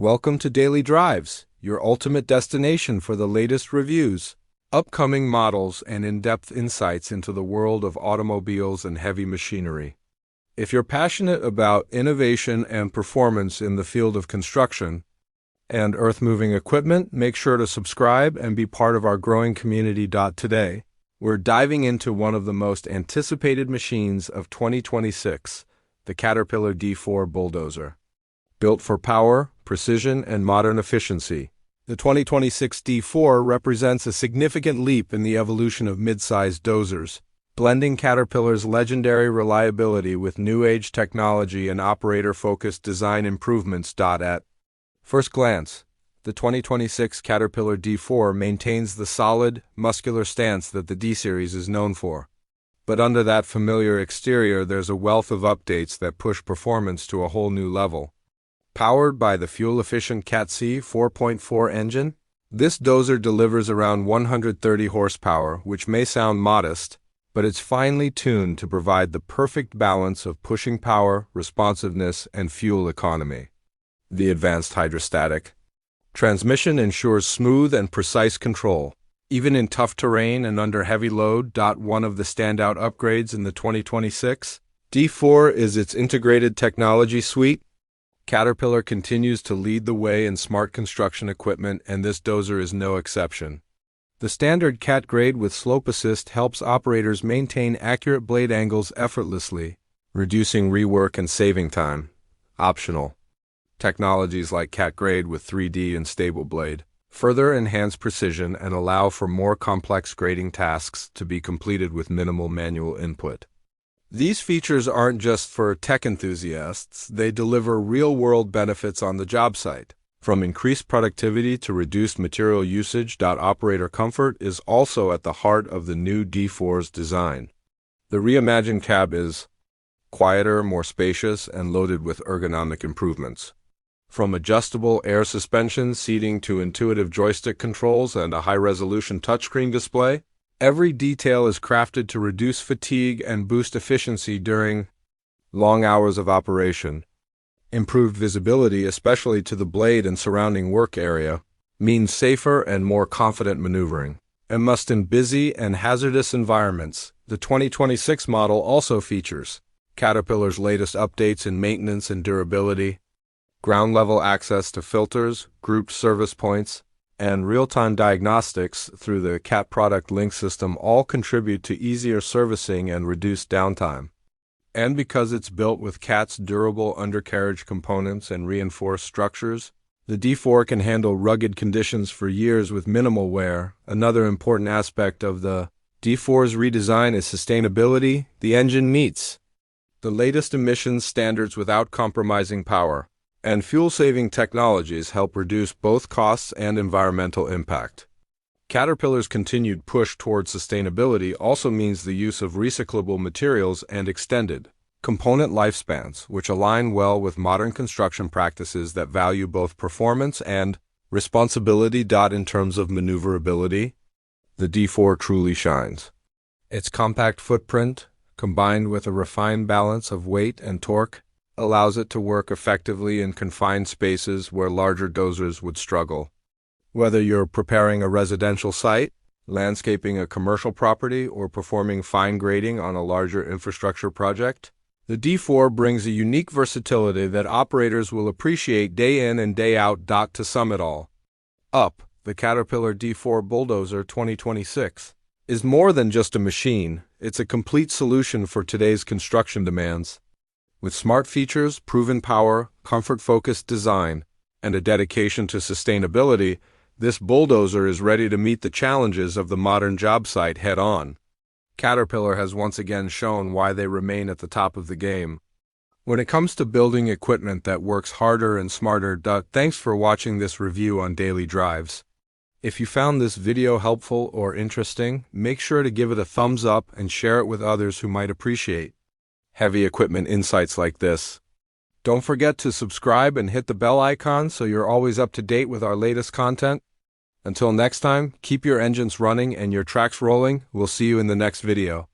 Welcome to Daily Drives, your ultimate destination for the latest reviews, upcoming models, and in-depth insights into the world of automobiles and heavy machinery. If you're passionate about innovation and performance in the field of construction and earth-moving equipment, make sure to subscribe and be part of our growing community. Today, we're diving into one of the most anticipated machines of 2026, the Caterpillar D4 Bulldozer. Built for power, precision, and modern efficiency, the 2026 D4 represents a significant leap in the evolution of mid-sized dozers, blending Caterpillar's legendary reliability with new-age technology and operator-focused design improvements. At first glance, the 2026 Caterpillar D4 maintains the solid, muscular stance that the D-Series is known for. But under that familiar exterior, there's a wealth of updates that push performance to a whole new level. Powered by the fuel-efficient Cat C4.4 engine, this dozer delivers around 130 horsepower, which may sound modest, but it's finely tuned to provide the perfect balance of pushing power, responsiveness, and fuel economy. The advanced hydrostatic transmission ensures smooth and precise control, even in tough terrain and under heavy load. One of the standout upgrades in the 2026 D4 is its integrated technology suite. Caterpillar continues to lead the way in smart construction equipment, and this dozer is no exception. The standard Cat grade with slope assist helps operators maintain accurate blade angles effortlessly, reducing rework and saving time. Optional technologies like Cat grade with 3D and stable blade further enhance precision and allow for more complex grading tasks to be completed with minimal manual input. These features aren't just for tech enthusiasts, they deliver real-world benefits on the job site. From increased productivity to reduced material usage. Operator comfort is also at the heart of the new D4's design. The reimagined cab is quieter, more spacious, and loaded with ergonomic improvements. From adjustable air suspension seating to intuitive joystick controls and a high-resolution touchscreen display, every detail is crafted to reduce fatigue and boost efficiency during long hours of operation. Improved visibility, especially to the blade and surrounding work area, means safer and more confident maneuvering. And must in busy and hazardous environments. The 2026 model also features Caterpillar's latest updates in maintenance and durability, ground-level access to filters, grouped service points, and real-time diagnostics through the Cat Product Link system all contribute to easier servicing and reduced downtime. And because it's built with Cat's durable undercarriage components and reinforced structures, the D4 can handle rugged conditions for years with minimal wear. Another important aspect of the D4's redesign is sustainability. The engine meets the latest emissions standards without compromising power, and fuel-saving technologies help reduce both costs and environmental impact. Caterpillar's continued push towards sustainability also means the use of recyclable materials and extended component lifespans, which align well with modern construction practices that value both performance and responsibility. In terms of maneuverability, the D4 truly shines. Its compact footprint, combined with a refined balance of weight and torque, allows it to work effectively in confined spaces where larger dozers would struggle. Whether you're preparing a residential site, landscaping a commercial property, or performing fine grading on a larger infrastructure project, the D4 brings a unique versatility that operators will appreciate day in and day out. To sum it all up, the Caterpillar D4 Bulldozer 2026 is more than just a machine, it's a complete solution for today's construction demands. With smart features, proven power, comfort-focused design, and a dedication to sustainability, this bulldozer is ready to meet the challenges of the modern job site head-on. Caterpillar has once again shown why they remain at the top of the game when it comes to building equipment that works harder and smarter. Thanks for watching this review on Daily Drives. If you found this video helpful or interesting, make sure to give it a thumbs up and share it with others who might appreciate heavy equipment insights like this. Don't forget to subscribe and hit the bell icon so you're always up to date with our latest content. Until next time, keep your engines running and your tracks rolling. We'll see you in the next video.